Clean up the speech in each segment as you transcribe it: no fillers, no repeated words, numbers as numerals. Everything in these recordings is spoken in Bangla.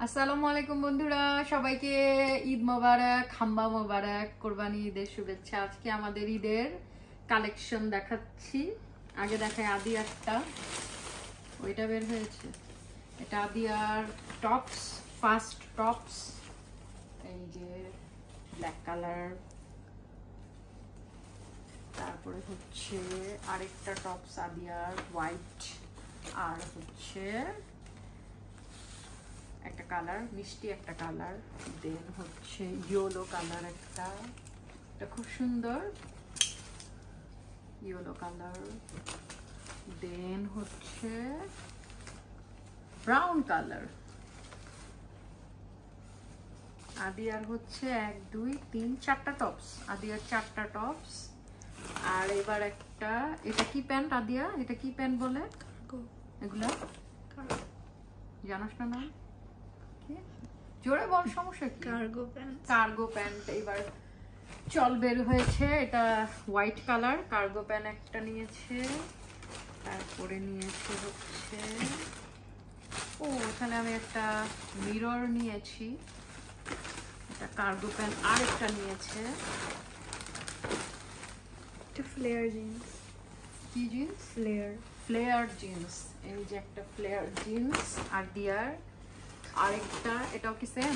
আসসালামু আলাইকুম বন্ধুরা, সবাইকে ঈদ মোবারক, হাম্বা মোবারক, কোরবানি ঈদের শুভেচ্ছা। আজকে আমাদের ঈদের কালেকশন দেখাচ্ছি। আগে দেখাই আদিয়ারটা, ওইটা বের হয়েছে। এটা আদিয়ার টপস, ফার্স্ট টপস, এই যে ব্ল্যাক কালার। তারপরে হচ্ছে আরেকটা টপস আদিয়ার হোয়াইট, আর হচ্ছে একটা কালার, মিষ্টি একটা কালার। দেন হচ্ছে ইয়েলো কালার একটা, এটা খুব সুন্দর ইয়েলো কালার। দেন হচ্ছে ব্রাউন কালার। আদিয়ার হচ্ছে 1 2 3 4টা টপস, আদিয়ার 4টা টপস। আর এবার একটা, এটা কি প্যান্ট আদিয়া? এটা কি প্যান্ট বলে এগুলা? জানাস না? জোরে বল, সমস্যা কি? Cargo pant. কার্গো প্যান্ট এবার চল বের হয়েছে। এটা হোয়াইট কালার কার্গো প্যান্ট একটা নিয়েছে। তারপরে নিয়েছে হচ্ছে, ও এখানে আমি একটা মিরর নিয়েছি। এটা কার্গো প্যান্ট আরেকটা নিয়েছে, একটা ফ্লেয়ার জিন্স। কি জিন্স? Flare jeans. এই যে একটা ফ্লেয়ার জিন্স। আর দিয়ার আরেকটা, এটাও কি সেম?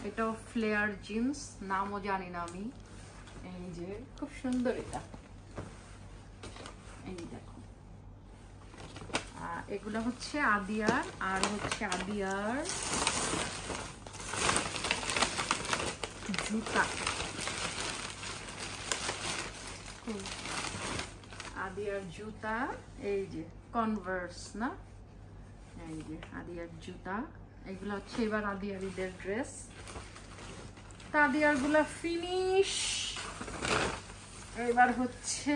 এটাও ফ্লেয়ার জিন্স, নামও জানি না আমি। এই যে খুব সুন্দর এটা, এই দেখো। এগুলো হচ্ছে আদিয়ার। আর হচ্ছে আদিয়ার জুতা, আদিয়ার জুতা। এই যে কনভার্স না, এই যে আদিয়ার জুতা। এগুলো হচ্ছে এবার আদিয়ার ঈদের ড্রেস। তা আদিয়ার গুলা ফিনিশ। এবার হচ্ছে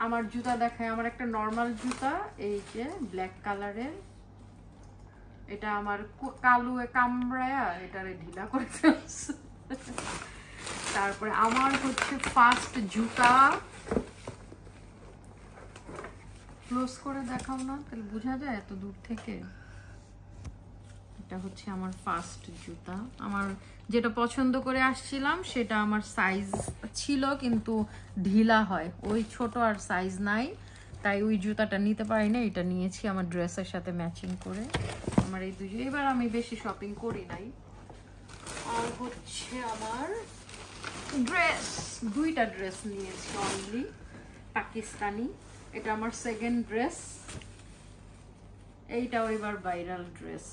আমার জুতা দেখায়। আমার একটা নর্মাল জুতা, এই যে ব্ল্যাক কালারের। এটা আমার কালুয়ে কামড়ায়া এটারে ঢিলা করে ফেলছে। তারপরে আমার হচ্ছে ফার্স্ট জুতা, ক্লোজ করে দেখাও না, তাহলে বোঝা যায় এত দূর থেকে। এটা হচ্ছে আমার ফার্স্ট জুতা। আমার যেটা পছন্দ করে আসছিলাম সেটা আমার সাইজ ছিল, কিন্তু ঢিলা হয়, ওই ছোট আর সাইজ নাই, তাই ওই জুতাটা নিতে পারি না। এটা নিয়েছি আমার ড্রেসের সাথে ম্যাচিং করে। আমার এই দুটো, এবার আমি বেশি শপিং করি নাই। আর হচ্ছে আমার ড্রেস, দুইটা ড্রেস নিয়েছি অনলি, পাকিস্তানি। এটা আমার সেকেন্ড ড্রেস। এইটাও এবার ভাইরাল ড্রেস,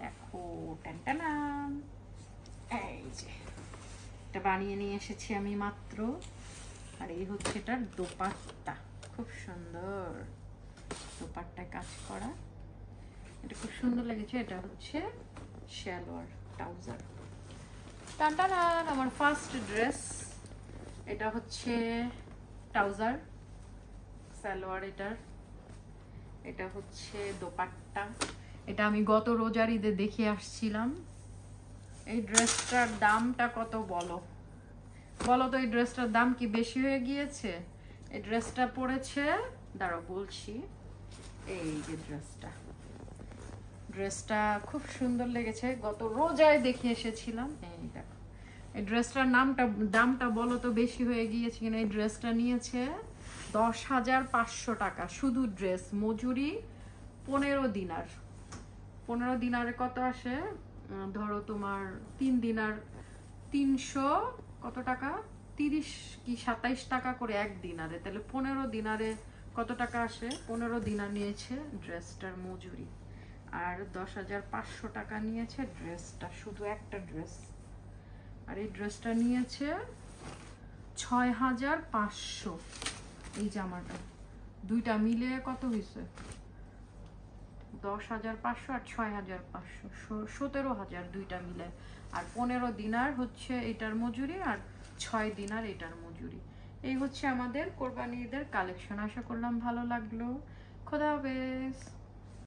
দেখো টানটানা। এই যে এটা বানিয়ে নিয়ে এসেছি আমি মাত্র। আর এই হচ্ছে এটার দোপাট্টা, খুব সুন্দর দোপাট্টায় কাজ করা, এটা খুব সুন্দর লেগেছে। এটা হচ্ছে সালোয়ার ট্রাউজার, টানটানা। আমার ফার্স্ট ড্রেস, এটা হচ্ছে ট্রাউজার সালোয়ার এটার। এটা হচ্ছে দোপাট্টা। এটা আমি গত রোজার ঈদে দেখে আসছিলাম। এই ড্রেসটার দামটা কত বলো তো? এই ড্রেসটার দাম কি বেশি হয়ে গিয়েছে? এই ড্রেসটা পড়েছে, দাঁড়াও বলছি। এই যে ড্রেসটা খুব সুন্দর লেগেছে, গত রোজায় দেখে এসেছিলাম। এই দেখো, এই ড্রেসটার দামটা বলো তো বেশি হয়ে গিয়েছে কিনা? এই ড্রেসটা নিয়েছে 10,500 টাকা, শুধু ড্রেস, মজুরি 15 দিনার। 15 দিনারে কত আসে? ধরো তোমার 3 দিনার 300 কত টাকা, 30 কি 27 টাকা করে এক দিনারে, তাহলে 15 দিনারে কত টাকা আসে? 15 দিনার নিয়েছে ড্রেসটার মজুরি। আর 10,500 টাকা নিয়েছে ড্রেসটা, শুধু একটা ড্রেস। আর এই ড্রেসটা নিয়েছে 6,500। এই জামাটা দুইটা মিলে কত হয়েছে? 10,500 আর 6,500, 17,000 দুইটা মিলে। আর 15 দিনার হচ্ছে এটার মজুরি, আর 6 দিনার এটার মজুরি। এই হচ্ছে আমাদের কোরবানি ঈদের কালেকশন। আশা করলাম ভালো লাগলো। খোদা হাফেজ।